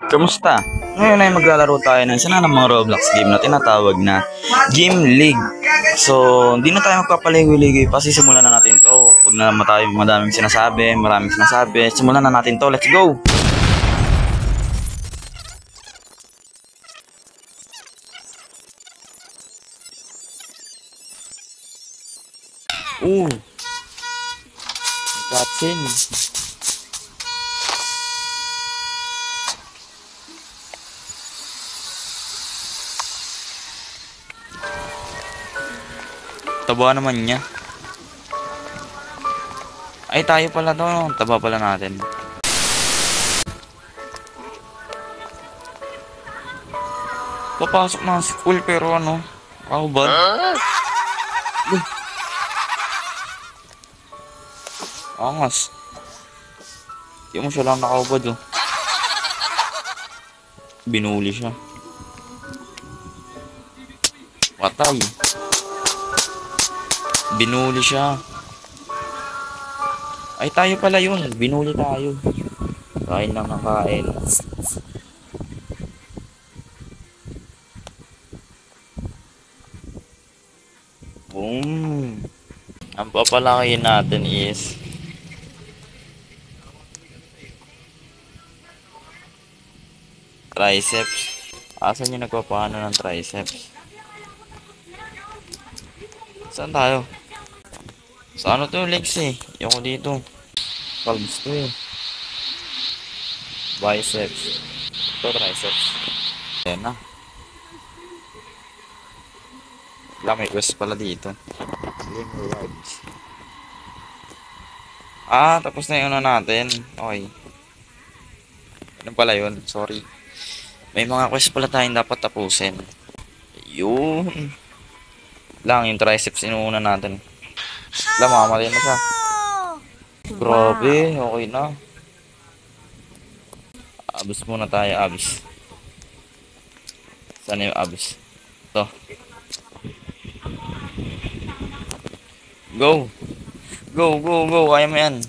Kamusta? Ngayon ay maglalaro tayo ng isa na ng mga Roblox game na tinatawag na Game League. So, hindi na tayo magpapaligoy-ligoy pa. Sisimulan na natin to. Huwag na naman tayo maraming sinasabi. Simulan na natin to. Let's go! Ooh! Cutscene. Taba naman niya. Ay, tayo pala to. Taba pala natin. Papasok na sa school pero ano? Ako ba? Angas. Di mo siya lang nakaubad oh. Binuli siya. Patay. Binuli siya. Ay tayo pala yun. Binuli tayo. Kain lang ng kain. Boom. Ang papalakayin natin is triceps. Asan yung nagpapano ng triceps? Saan tayo? Sa ano to legs eh? Yung dito. Palms to eh. Biceps. Ito triceps. Ayan na. Wala, may quest pala dito. Ah, tapos na yung ano natin. Okay. Ano pala yun? Sorry. May mga quest pala tayong dapat tapusin. Yun. Lang, yung triceps inuuna natin. Wala, makamatay na siya. Grabe, okay na. Abs muna tayo, abs. Sana yung abs? Ito. Go! Go, go, go! Kaya mo yan.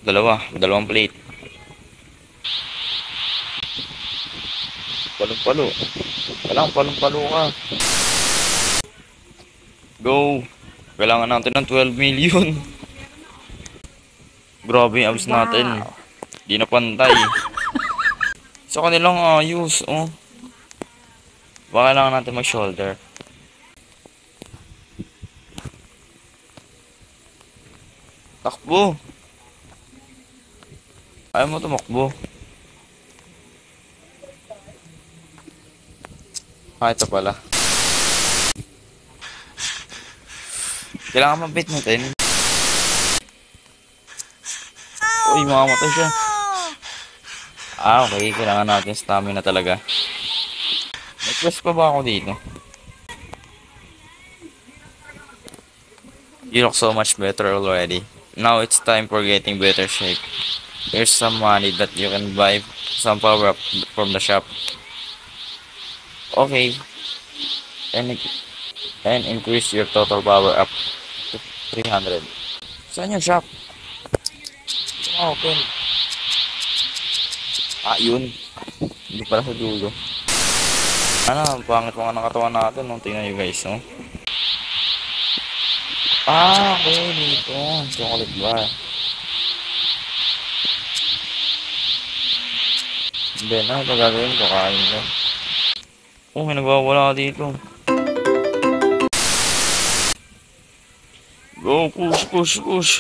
Dalawang plate. Palong-palo. Walang palong-palo ka. Go! Kailangan natin ng 12 million. Grabe yung abs natin. Di na pantay. Sa kanilang ayos, oh. Baka kailangan natin mag-shoulder. Takbo! Ayaw mo tumakbo. Ah, ito pala. Kailangan mabit natin. Uy, makamatay siya. Ah, okay. Kailangan natin stamina talaga. May quest pa ba ako dito? You look so much better already. Now it's time for getting better shape. Here's some money that you can buy some power up from the shop. Okay. And increase your total power up to 300. Saan yung shop? Open. Ah, yun. Hindi pala sa dulo. Ano, ang pangit mga ng katawan natin. No? Tingnan nyo guys, no? Ah, okay. Dito. Chocolate bar. Hindi na. Ito gagawin ko. Kain ko. Oh, may nagwawala dito. Go, push, push, push.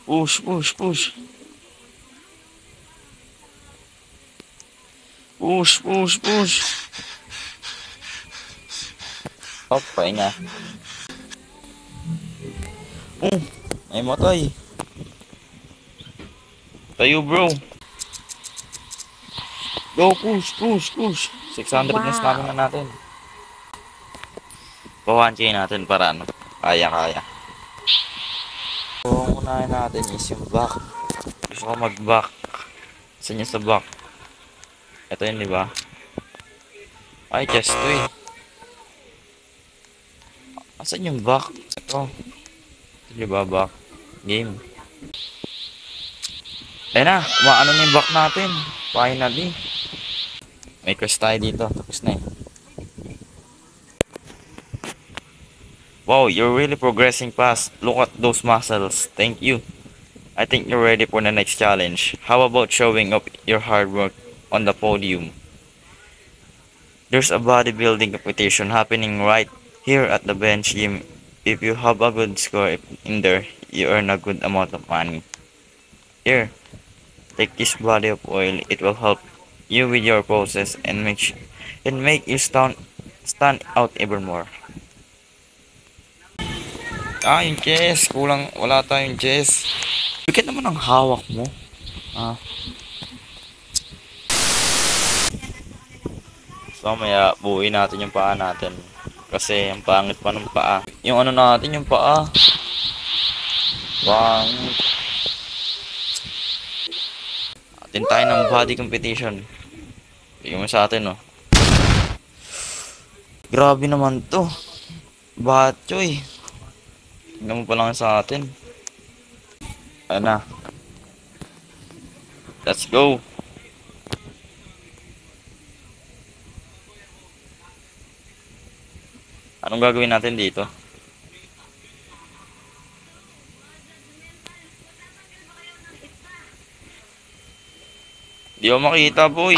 Push, push, push. Push, push, push. Oh, pahinga. Oh, ay matay. Tayo bro. Go, push, push, push. 600 na stamina natin. Pa-1K natin para ano. Kaya. So, ang unahin natin is yung back. Gusto ko mag-back. Saan yung sa back? Ito yun, di ba? Ay, chest to eh. Asan yung back? Ito. Ito, di ba, back? Game. Ayun na, umaano na yung back natin. Finally. May quest tayo dito. Tapos na eh. Wow, you're really progressing fast. Look at those muscles. Thank you. I think you're ready for the next challenge. How about showing up your hard work on the podium? There's a bodybuilding competition happening right here at the bench gym. If you have a good score in there, you earn a good amount of money. Here, take this body of oil. It will help you with your poses and make you stand out even more. Ah, yung chest. Kulang. Wala tayong chest. Bigat naman ang hawak mo. Ah. So, maya buuin natin yung paa natin. Kasi, ang pangit pa ng paa. Yung ano natin, yung paa. Pangit. Atin tayo ng body competition. Bigyan mo sa atin, oh. Grabe naman to. Batchoy. Tingnan mo pa lang sa atin. Ano na. Let's go. Anong gagawin natin dito? Di ako makita, boy.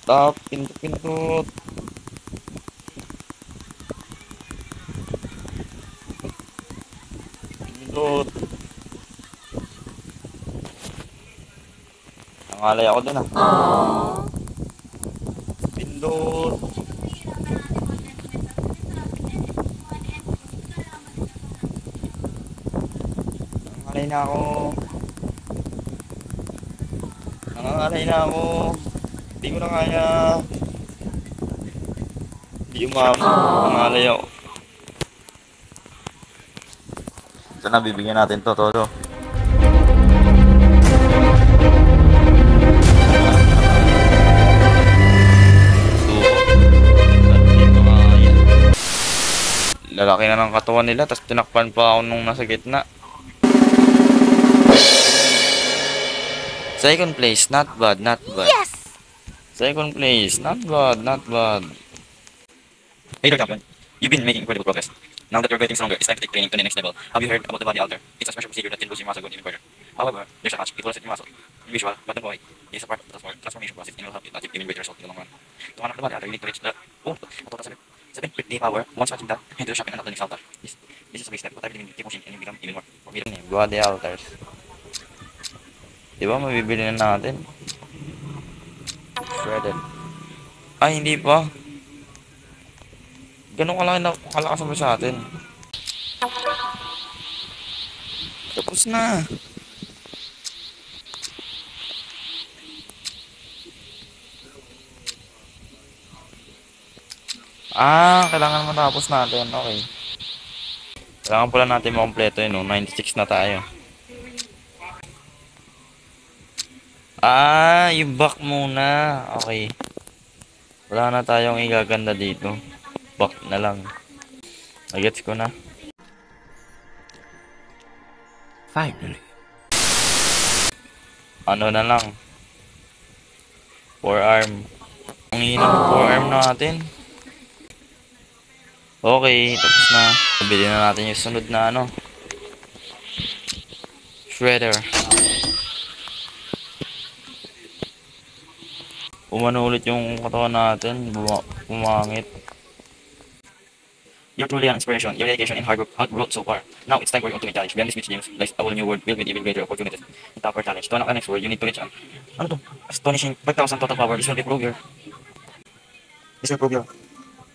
Tap, pinto-pintot. Pintot. Nangalay ako dun, ah. Pindot. Nangalay na ako. Nangangalay na ako. Hindi ko na kaya. Hindi umama. Nangalay ako. Ito na, bibigyan natin to, todo. Lalaki na ng katawan nila, tapos tinakpan pa ako nung nasa gitna. Second place, not bad, not bad. Yes! Second place, not bad, not bad. Hey there, champion. You've been making incredible progress. Now that you're getting stronger, it's time to take training to the next level. Have you heard about the body altar? It's a special procedure that can boost your muscle growth even further. However, there's a catch. It will set your muscle. Visual, but don't worry. It's a part of the transformation process and will help you achieve even greater results in the long run. To unlock the body altar, you need to reach the a total 750 power. Once touching that, head to the shop and unlock the next altar. This is a big step, but I believe in keep pushing and you become even more formidable. Body altars. Diba mabibili na natin? Shredded. Ay, hindi pa. Ganun kalakas mo sa atin. Tapos na. Ah, kailangan matapos natin. Okay. Kailangan pala natin makompleto yun, no? 96 na tayo. Ah, yung back muna. Okay. Wala na tayong igaganda dito. Back na lang. Nagets ko na. Finally. Ano na lang. Forearm. Ang hina ng forearm natin. Okay, tapos na. Nabili na natin yung sunod na ano. Shredder. Umano ulit yung katawan natin. Pumangit. You're truly an inspiration. Your dedication and hard work so far. Now it's time for your ultimate challenge. Beyond this beach games, lies a whole new world filled with even greater opportunities and tougher challenge. To unlock the next world, you need to reach ano to? Astonishing 5,000 total power. This will prove your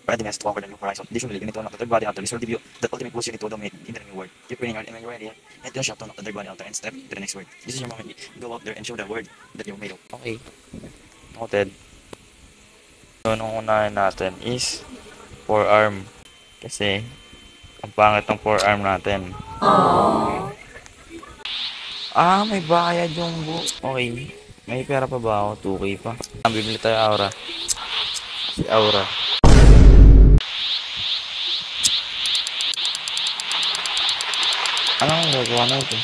readiness to conquer the new horizon. Additionally, you need to unlock the third body altar. This will give you the ultimate boost you need to dominate in the new world. Keep training hard and when you're ready, head to the shop to unlock the third body altar and step to the next world. This is your moment. Go out there and show the world that you're made of. Okay. Noted. So, nung unahin natin is forearm. Kasi, ang pangit ng forearm natin. Ah, may bayad yung okay. May pera pa ba ako? 2K pa. Bibili tayo Aura. Si Aura. Anong gagawa natin?